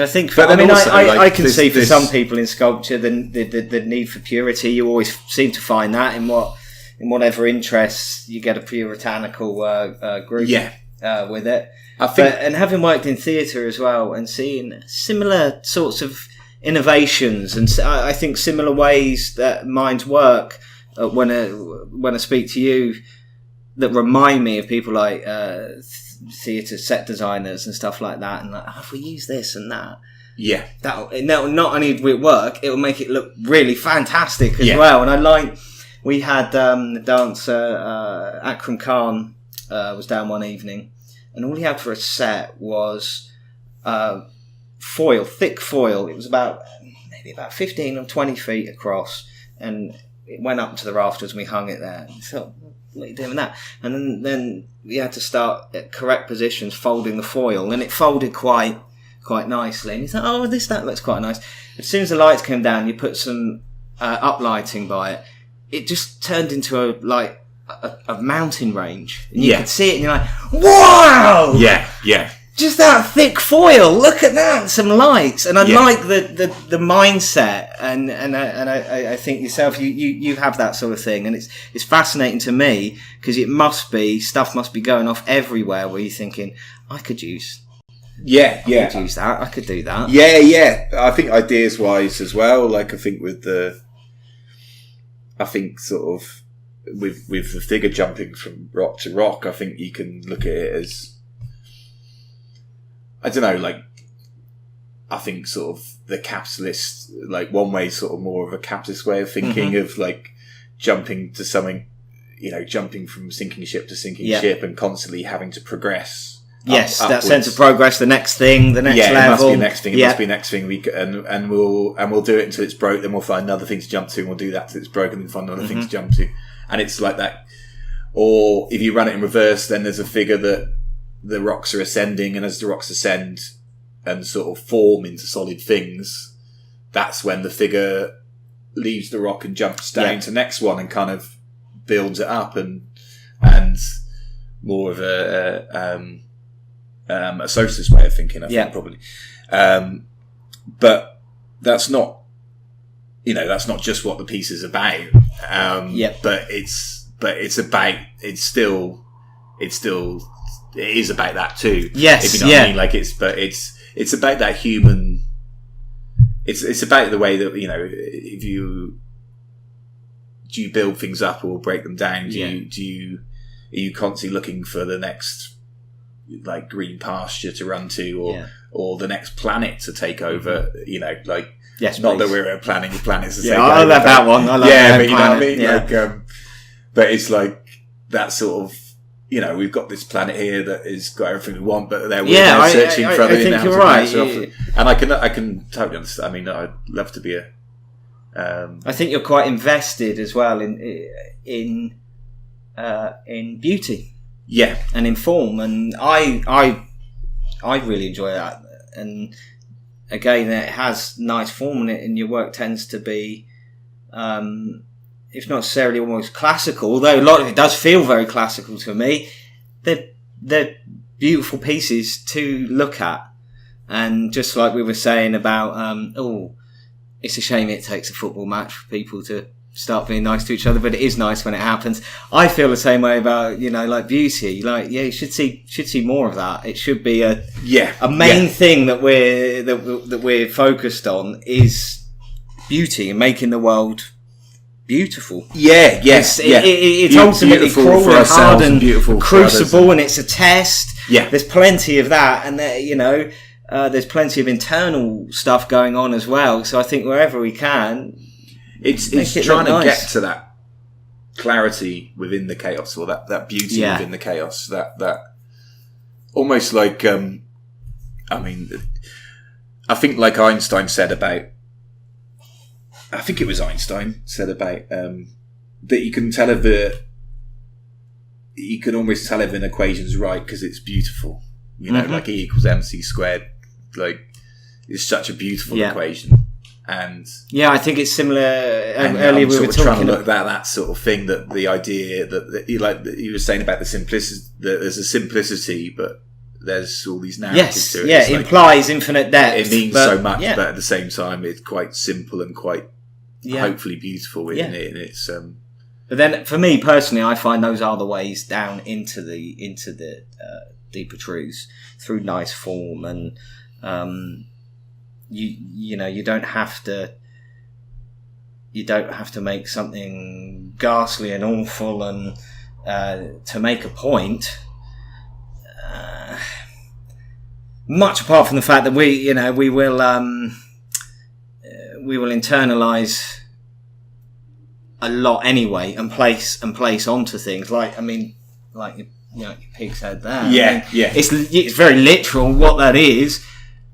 I think, I can see for some people in sculpture the need for purity. You always seem to find that in whatever interests you get a puritanical group with it. I think, and having worked in theatre as well and seeing similar sorts of innovations, and I think similar ways that minds work when I speak to you, that remind me of people like theatre set designers and stuff like that, and like, if we use this and that, that'll not only will it work, it will make it look really fantastic as well. And we had the dancer Akram Khan was down one evening, and all he had for a set was foil, thick foil. It was maybe about 15 or 20 feet across, and it went up to the rafters and we hung it there. And so, what are you doing with that? And then we had to start at correct positions folding the foil, and it folded quite nicely. And he thought, that looks quite nice. As soon as the lights came down, you put some uplighting by it. It just turned into a mountain range, and you could see it, and you're like, wow! Yeah. Just that thick foil. Look at that, some lights, and I like the mindset, and I think yourself, you have that sort of thing, and it's fascinating to me, because stuff must be going off everywhere where you're thinking, I could use. I could use that. I could do that. I think ideas wise as well. Like, I think sort of with the figure jumping from rock to rock, I think you can look at it as, I don't know, like, I think sort of the capitalist, like, one way, sort of more of a capitalist way of thinking of like jumping to something, you know, jumping from sinking ship to sinking ship and constantly having to progress. Yes, that sense of progress, the next thing, the next level. It must be the next thing. It must be the next thing. And we'll do it until it's broke. Then we'll find another thing to jump to, and we'll do that till it's broken. Then find another thing to jump to, and it's like that. Or if you run it in reverse, then there's a figure that the rocks are ascending, and as the rocks ascend and sort of form into solid things, that's when the figure leaves the rock and jumps down to the next one and kind of builds it up, and more of a socialist way of thinking, I think, probably. But that's not, that's not just what the piece is about. But it is about that too. Yes. If you know what I mean, like it's about that human. It's about the way that, if do you build things up or break them down? Are you constantly looking for the next, like, green pasture to run to, or the next planet to take over? Yes, not please. that we're planning planets to take over. I love that one. I love that. But you know what I mean. Yeah. But it's like that sort of, we've got this planet here that has got everything we want, but we're now searching for other. I think you're right. And I can totally understand. I mean, I'd love to be a. I think you're quite invested as well in beauty. Yeah, and in form, and I really enjoy that. And again, it has nice form in it, and your work tends to be, if not necessarily almost classical, although a lot of it does feel very classical to me. They're beautiful pieces to look at, and just like we were saying about, it's a shame it takes a football match for people to start being nice to each other, but it is nice when it happens. I feel the same way about, like beauty. Like, you should see more of that. It should be a main thing that we're focused on is beauty and making the world beautiful. It's ultimately cruel and hard and beautiful, crucible, and it's a test. Yeah, there's plenty of that, and there's plenty of internal stuff going on as well. So I think wherever we can, it's trying to get to that clarity within the chaos, or that beauty within the chaos. That almost like I think like Einstein said about. I think it was Einstein said about that you can tell if you can almost tell if an equation's right because it's beautiful. Like E equals mc squared. Like, it's such a beautiful equation. And I think it's similar. Earlier we were trying to look at that sort of thing. That the idea that you were saying about the simplicity. That there's a simplicity, but there's all these narratives to it. Yeah, it implies infinite depth. It means so much, but at the same time, it's quite simple and quite hopefully beautiful within it. And it's. But then, for me personally, I find those are the ways down into the deeper truths through nice form, and you don't have to make something ghastly and awful and to make a point. Much apart from the fact that we will internalize a lot anyway and place onto things like your pig's head there. It's very literal what that is,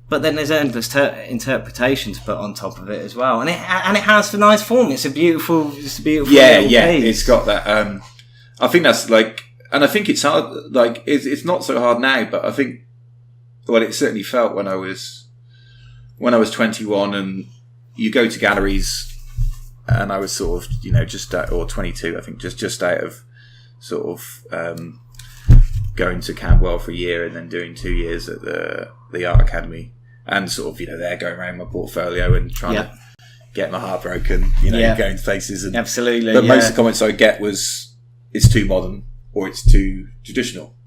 but then there's endless interpretations put on top of it as well, and it has a nice form. It's a beautiful piece. It's got that. I think that's like, and I think it's hard. Like it's not so hard now, but I think it certainly felt when I was 21 and you go to galleries. And I was sort of, just or 22, I think, just out of sort of going to Camberwell for a year and then doing 2 years at the Art Academy, and sort of, there going around my portfolio and trying to get my heart broken, going to places. And, absolutely. But most of the comments I get was, it's too modern or it's too traditional.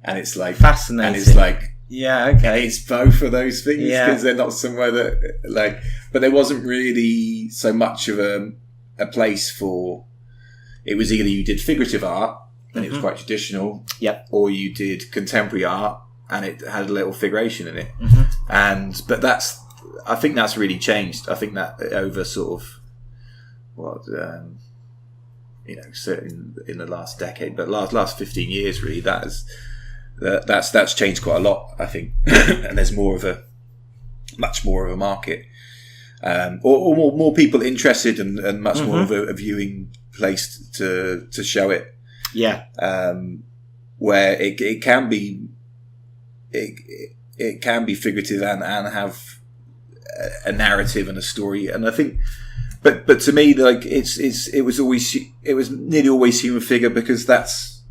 And it's like... Fascinating. And it's like... Yeah, okay. It's both of those things because they're not somewhere that but there wasn't really so much of a place for. It was either you did figurative art and it was quite traditional, or you did contemporary art and it had a little figuration in it. But I think that's really changed. I think that over sort of certain in the last decade, but last 15 years really, that's changed quite a lot, I think. And there's much more of a market, or more people interested and much more of a viewing place to show it. Where it can be figurative and have a narrative and a story. And I think, but to me, like it was nearly always human figure, because that's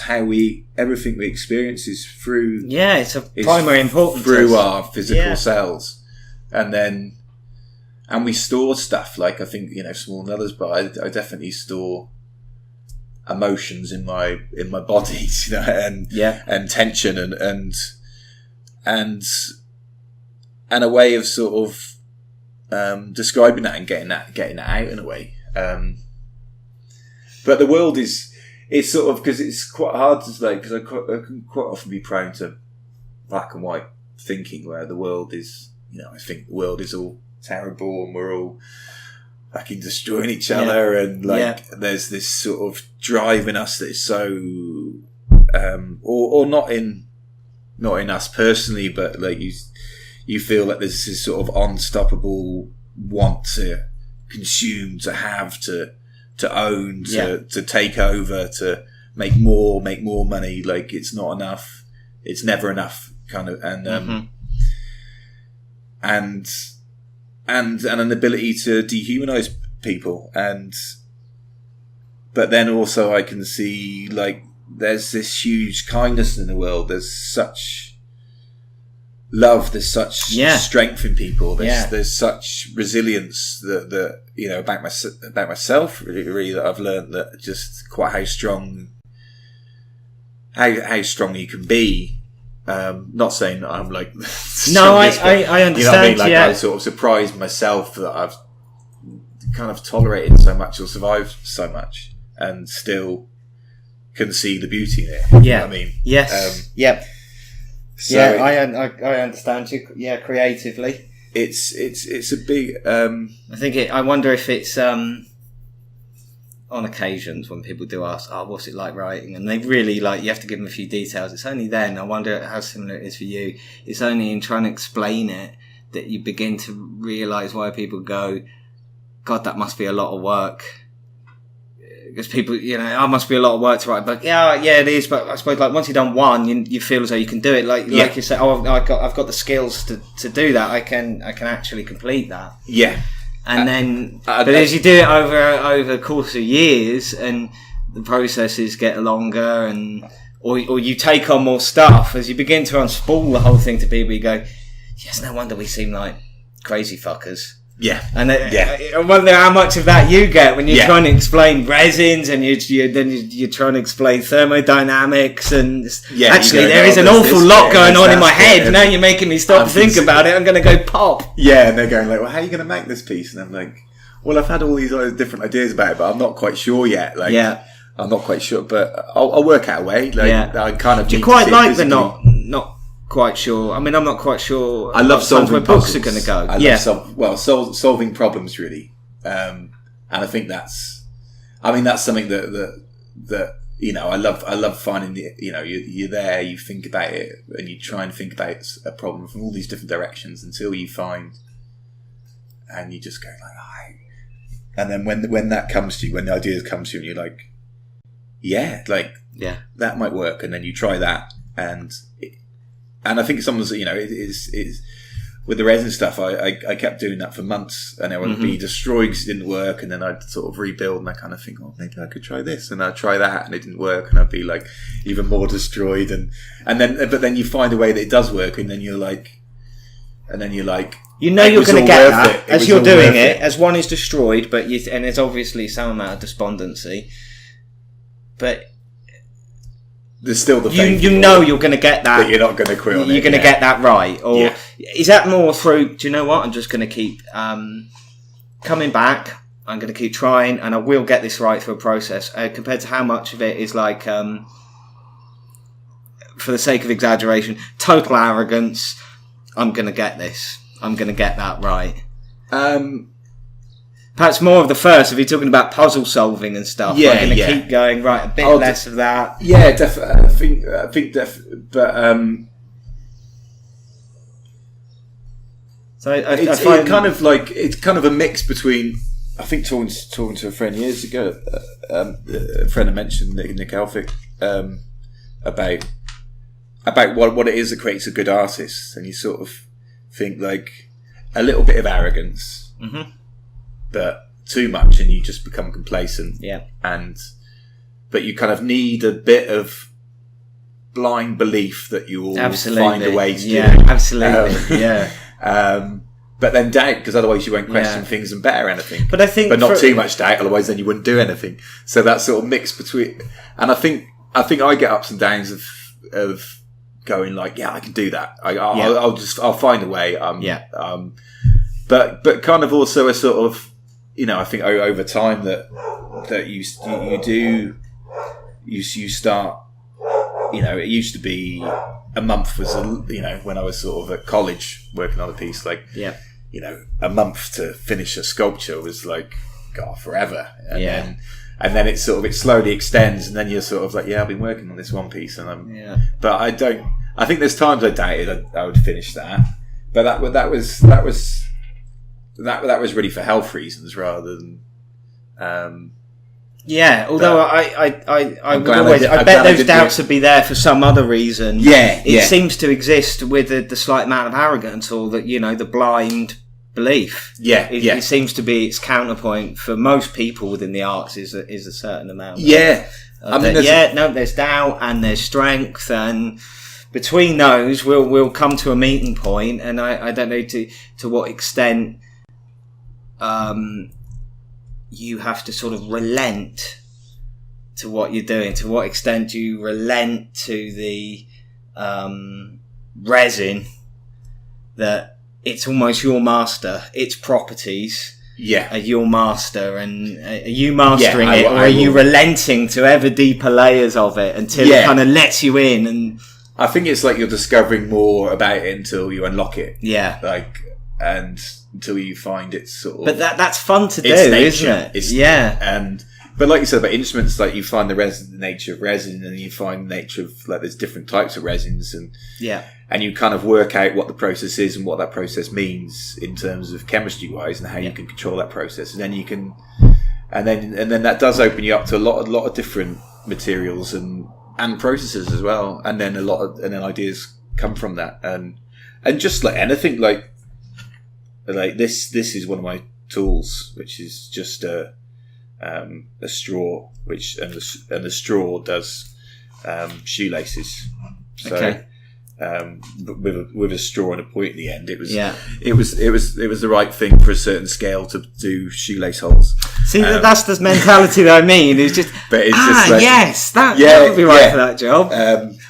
how everything we experience is through. Yeah, it's a primary importance through our physical selves, and we store stuff. Like I think small and others, but I definitely store emotions in my bodies, and tension and a way of sort of describing that and getting that out in a way. But the world is. It's sort of, because it's quite hard to say, because I can quite often be prone to black and white thinking, where the world is, I think the world is all terrible and we're all fucking destroying each other, and there's this sort of drive in us that is so, or not in us personally, but like you feel like there's this sort of unstoppable want to consume, to have, to own, to take over, to make more money. Like it's not enough, it's never enough, kind of, and an ability to dehumanize people, but then also I can see like there's this huge kindness in the world. There's love. There's such strength in people. There's such resilience that about myself really that I've learned, that just quite how strong you can be. Not saying that I'm like no, I understand. You know what I mean? Like I sort of surprised myself that I've kind of tolerated so much or survived so much and still can see the beauty in it. Yeah, you know what I mean, yes, yep. So I understand you. Yeah, creatively, it's a big. I wonder if it's on occasions when people do ask, "Oh, what's it like writing?" and they really you have to give them a few details. It's only then I wonder how similar it is for you. It's only in trying to explain it that you begin to realise why people go, "God, that must be a lot of work." Because people, it must be a lot of work to write. But yeah, it is. But I suppose once you've done one, you feel as though you can do it. Like you say, I've got the skills to do that. I can actually complete that. Yeah. And then, but as you do it over the course of years, and the processes get longer, or you take on more stuff, as you begin to unspool the whole thing to people, you go, yes, no wonder we seem like crazy fuckers. Yeah, and I wonder how much of that you get when you're trying to explain resins, and you're trying to explain thermodynamics, and actually there is an awful lot going on in my head. Now you're making me stop and think about it. I'm going to go pop. Yeah, and they're going like, "Well, how are you going to make this piece?" And I'm like, "Well, I've had all these different ideas about it, but I'm not quite sure yet." I'm not quite sure, but I'll work out a way. I kind of. Do you quite like the not quite sure? I mean, I'm not quite sure. I love solving where puzzles. Books are going to go. I love solving problems really, and I think that's something that I love finding you're there, you think about it, and you try and think about a problem from all these different directions until you find, and you just go like, and then when that comes to you, when the ideas come to you, and you're like, that might work, and then you try that, and I think someone's, is with the resin stuff, I kept doing that for months, and I would be destroyed because it didn't work, and then I'd sort of rebuild, and I kind of think, oh, maybe I could try this, and I'd try that, and it didn't work, and I'd be even more destroyed, but then you find a way that it does work, and then you're like, you're going to get that as you're doing it, as one is destroyed, and there's obviously some amount of despondency, but there's still the faith you're going to get that. That you're not going to quit on it. You're going to get that right. Or is that more through, do you know what? I'm just going to keep coming back. I'm going to keep trying, and I will get this right through a process. Compared to how much of it is for the sake of exaggeration, total arrogance. I'm going to get this. I'm going to get that right. Perhaps more of the first, if you're talking about puzzle solving and stuff. Yeah, I'm going to keep going, right, a bit less of that. Yeah, definitely. I think definitely. But so it's kind of a mix between. I think talking to a friend years ago, a friend I mentioned, Nick Elphick, about what it is that creates a good artist, and you sort of think a little bit of arrogance. Mm-hmm. But too much, and you just become complacent. Yeah. But you kind of need a bit of blind belief that you will find a way to do it. Absolutely. But then doubt, because otherwise you won't question things and better anything. But I think, not too much doubt, otherwise then you wouldn't do anything. So that sort of mix between, and I think I get ups and downs of going I can do that. I'll find a way. But kind of also a sort of. I think over time that you start. It used to be a month was when I was sort of at college working on a piece a month to finish a sculpture was forever, and then it slowly extends, and then you're sort of I've been working on this one piece, and but I think there's times I doubted I would finish that, but that was really for health reasons rather than. Although I bet those doubts would be there for some other reason. It seems to exist with the slight amount of arrogance, or the blind belief. It seems to be its counterpoint for most people within the arts is a certain amount. There's doubt and there's strength, but between those, we'll come to a meeting point, and I don't know to what extent you have to sort of relent to what you're doing. To what extent do you relent to the resin, that it's almost your master, its properties are your master, and are you mastering it, or are you relenting to ever deeper layers of it until it kind of lets you in? And I think it's like you're discovering more about it until you unlock it. Yeah. Like, and until you find it sort of... But that's fun to do, isn't it? But like you said about instruments, like you find the nature of resin, and you find the nature of, like, there's different types of resins, and you kind of work out what the process is and what that process means in terms of chemistry wise, and how you can control that process. And then you can, and then that does open you up to a lot of different materials and processes as well. And then ideas come from that. And just like anything, like this is one of my tools, which is just a straw, and the straw does shoelaces. So with a straw and a point at the end, it was the right thing for a certain scale to do shoelace holes. See, that's the mentality that I mean. It's just, but it's just like, that would be right for that job.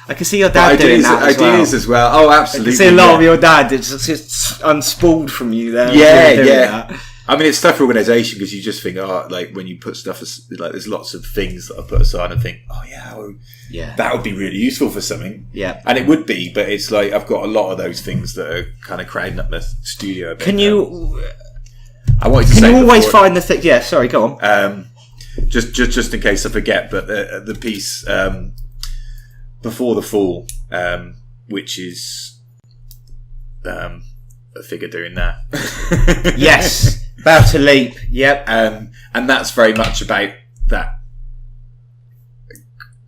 I can see your dad doing that as well. Oh, absolutely. I can see a lot of your dad. It's just unspooled from you there. That. I mean, it's tough for organisation, because you just think, like when you put stuff, like there's lots of things that I put aside and think, that would be really useful for something. Yeah. And it would be, but it's like I've got a lot of those things that are kind of crowding up my studio a bit. Can you... I wanted to say you always find the thing... Yeah, sorry, go on. Just in case I forget, but the piece Before the Fall, which is a figure doing that. Yes. About to leap. Yep. And that's very much about that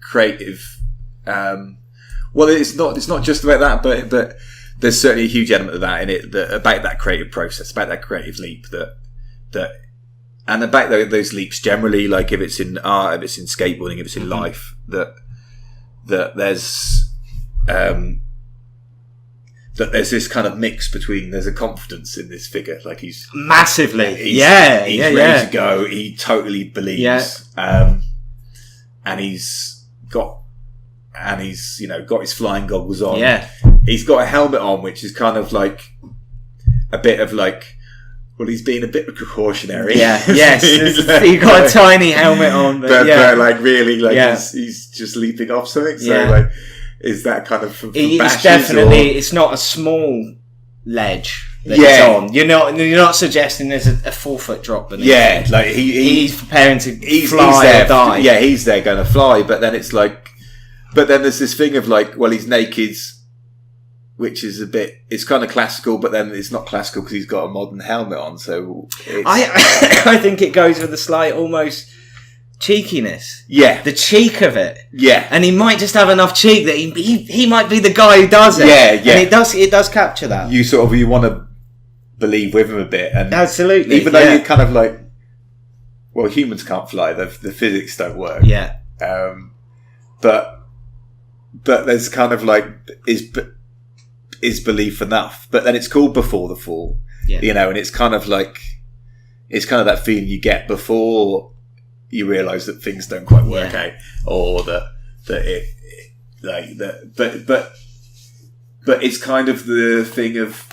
creative. Well, it's not just about that, but there's certainly a huge element of that in it, about that creative process, about that creative leap, and about those leaps generally. Like if it's in art, if it's in skateboarding, if it's in life, that there's this kind of mix between, there's a confidence in this figure, like he's massively, he's ready to go, he totally believes, and he's got his flying goggles on, he's got a helmet on, which is kind of like a bit of like, well, he's being a bit precautionary. He got a tiny helmet on, but like really, like he's just leaping off something. So like, is that kind of from it's definitely, it's not a small ledge that he's on. You're not suggesting there's a 4-foot drop beneath him. Like he's preparing to fly or die. Yeah, he's there going to fly, but then it's like, but then there's this thing of like, well, he's naked, which is it's kind of classical, but then it's not classical because he's got a modern helmet on. So I think it goes with a slight almost cheekiness. Yeah. The cheek of it. Yeah. And he might just have enough cheek that he might be the guy who does it. Yeah. And it does capture that. You want to believe with him a bit. And absolutely. Even though you're kind of like, well, humans can't fly. The physics don't work. Yeah. But there's kind of like, is belief enough? But then it's called Before the Fall. Yeah. And it's kind of like, it's kind of that feeling you get before you realise that things don't quite work out, or but it's kind of the thing of,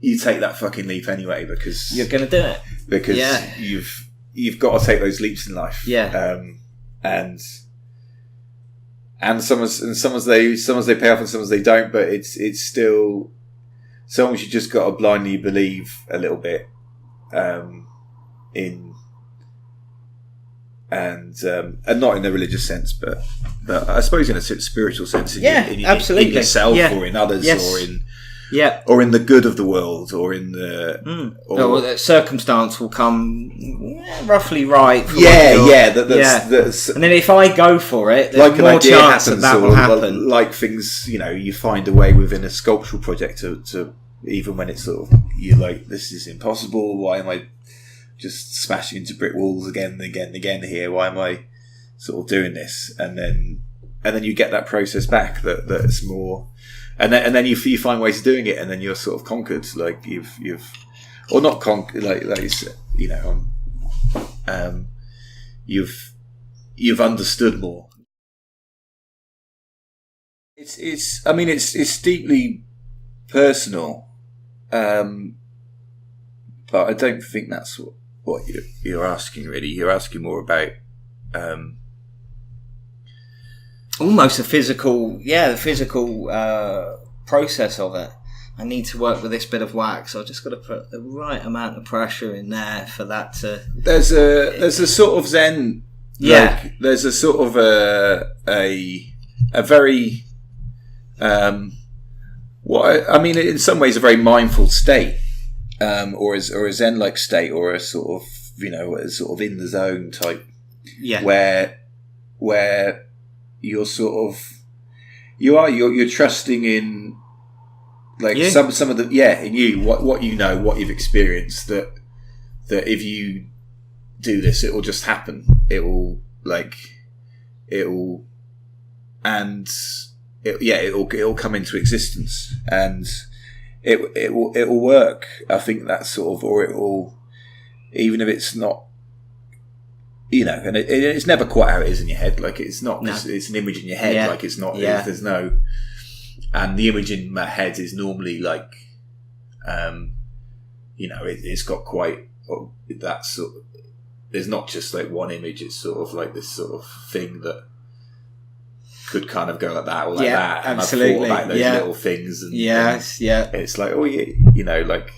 you take that fucking leap anyway, because you're going to do it, because you've got to take those leaps in life. And some they pay off and some they don't, but it's still, sometimes you just got to blindly believe a little bit in. And not in the religious sense, but I suppose in a spiritual sense, absolutely, in yourself, or in others, or in the good of the world, or in the the circumstance will come roughly right. And then if I go for it, there's like more an idea chance happens, that will happen. Like things, you find a way within a sculptural project to even when it's sort of, you're like, this is impossible. Why am I just smashing into brick walls again and again and again here? Why am I sort of doing this? And then you get that process back that's more, and then you find ways of doing it, and then you're sort of conquered, like you've or not conquered, like you said, you know, you've understood more. It's I mean it's deeply personal, but I don't think that's what you're asking, really. You're asking more about almost the physical process of it. I need to work with this bit of wax. I've just got to put the right amount of pressure in there for that to. There's a sort of Zen. Like, there's a sort of a very in some ways a very mindful state, or a Zen-like state, or a sort of, you know, a sort of in the zone type, where you're sort of you're trusting in, like, some of the in you, what you know, what you've experienced, that if you do this, it will just happen. It'll come into existence, and it will work. I think that's sort of, or it will, even if it's not, you know, and it's never quite how it is in your head. Like, it's not, it's an image in your head. Like, it's not, there's no, and the image in my head is normally like, you know, it's got quite that sort of, there's not just like one image. It's sort of like this sort of thing that could kind of go like that or like that. And absolutely. I've thought about those little things. And, it's like, you know, like,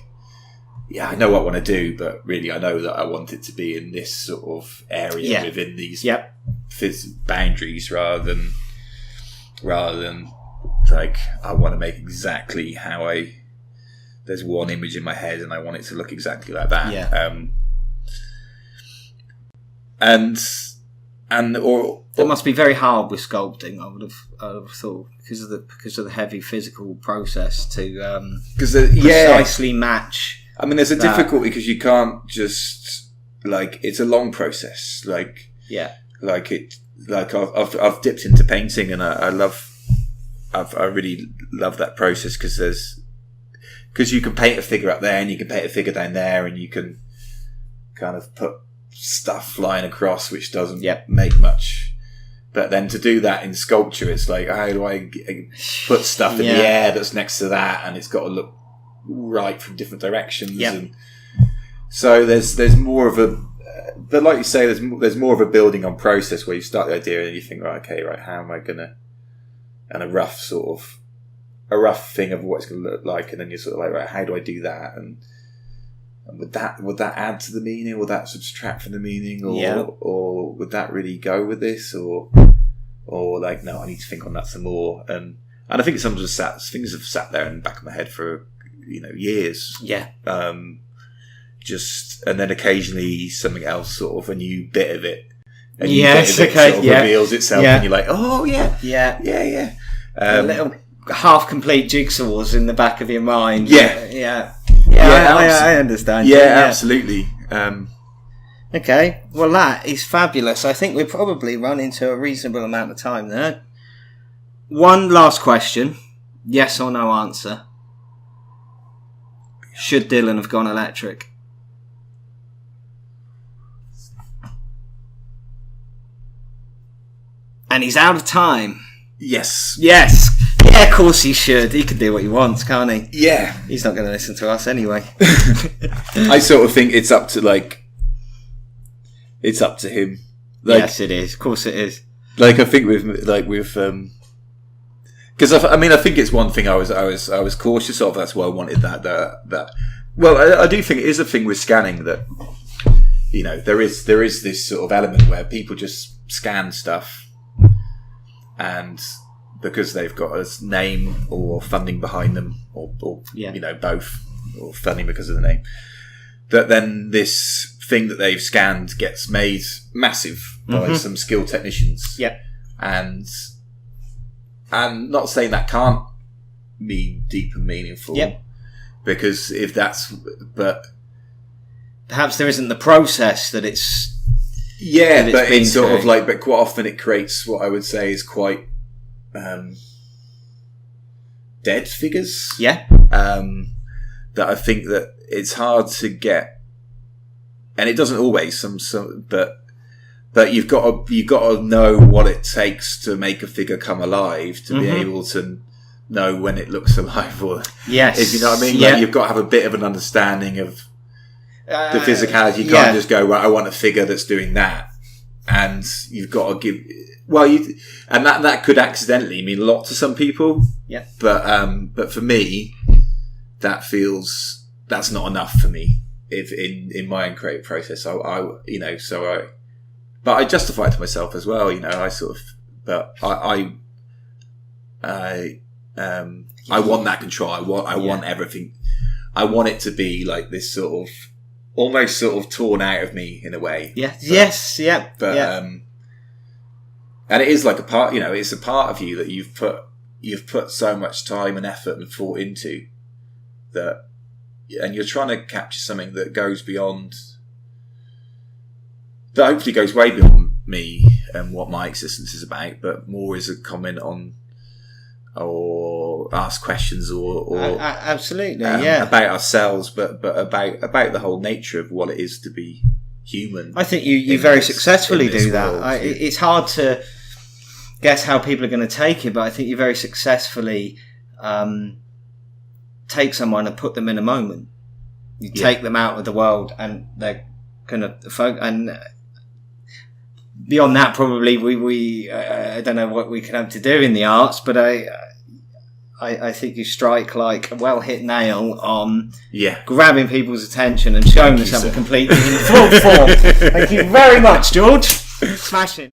I know what I want to do, but really I know that I want it to be in this sort of area within these boundaries, rather than like, I want to make exactly how there's one image in my head and I want it to look exactly like that. That must be very hard with sculpting. I would have thought, because of the heavy physical process to precisely match. I mean, there's a difficulty because you can't just, like, it's a long process. Like, like I've dipped into painting, and I really love that process, because you can paint a figure up there and you can paint a figure down there, and you can kind of put stuff flying across which doesn't make much. But then to do that in sculpture, it's like, how do I put stuff in the air that's next to that, and it's got to look right from different directions. And so there's more of a, but like you say, there's more of a building on process, where you start the idea and you think, right, how am I gonna, and a rough thing of what it's going to look like, and then you're sort of like, right, how do I do that, and would that add to the meaning? Would that subtract from the meaning? Or would that really go with this? Or like, no, I need to think on that some more. And I think things have sat there in the back of my head for, you know, years. And then occasionly something else, sort of a new bit of it. A new bit of it sort of reveals itself, and you're like, oh yeah. A little half-complete jigsaws in the back of your mind. I understand. Absolutely. Okay, well, that is fabulous. I think we've probably run into a reasonable amount of time there. One last question, yes or no answer. Should Dylan have gone electric? And he's out of time. Yes. Yeah, of course he should. He can do what he wants, can't he? Yeah. He's not going to listen to us anyway. I sort of think it's up to him. Like, yes, it is. Of course it is. Like, I think because I think it's one thing I was cautious of. That's why I wanted that. Well, I do think it is a thing with scanning that, you know, there is this sort of element where people just scan stuff, and because they've got a name or funding behind them, or you know, both, or funding because of the name, that then this thing that they've scanned gets made massive by some skilled technicians. And I'm not saying that can't be deep and meaningful. Because if that's, but perhaps there isn't the process that it's. But it's sort of like, but quite often it creates what I would say is quite dead figures. Yeah. That I think that it's hard to get, and it doesn't always. But you've got to know what it takes to make a figure come alive, to be able to know when it looks alive, or if you know what I mean. Like, you've got to have a bit of an understanding of the physicality. You can't just go, right, I want a figure that's doing that, and you've got to give. And that could accidentally mean a lot to some people. Yeah. But for me, that's not enough for me. If in my own creative process, but I justify it to myself as well. I want that control. I want everything. I want it to be like this sort of almost sort of torn out of me in a way. Yeah. And it is like a part. It's a part of you that you've put so much time and effort and thought into that, and you're trying to capture something that goes beyond. That hopefully goes way beyond me and what my existence is about, but more is a comment on, or ask questions, or absolutely, about ourselves, but about the whole nature of what it is to be human. I think you very successfully do that. It's hard to guess how people are going to take it, but I think you very successfully take someone and put them in a moment. You take them out of the world, and they're kind of and. Beyond that, probably we I don't know what we can have to do in the arts, but I think you strike like a well hit nail on grabbing people's attention and showing them something completely in full form. Thank you very much, George. Smashing.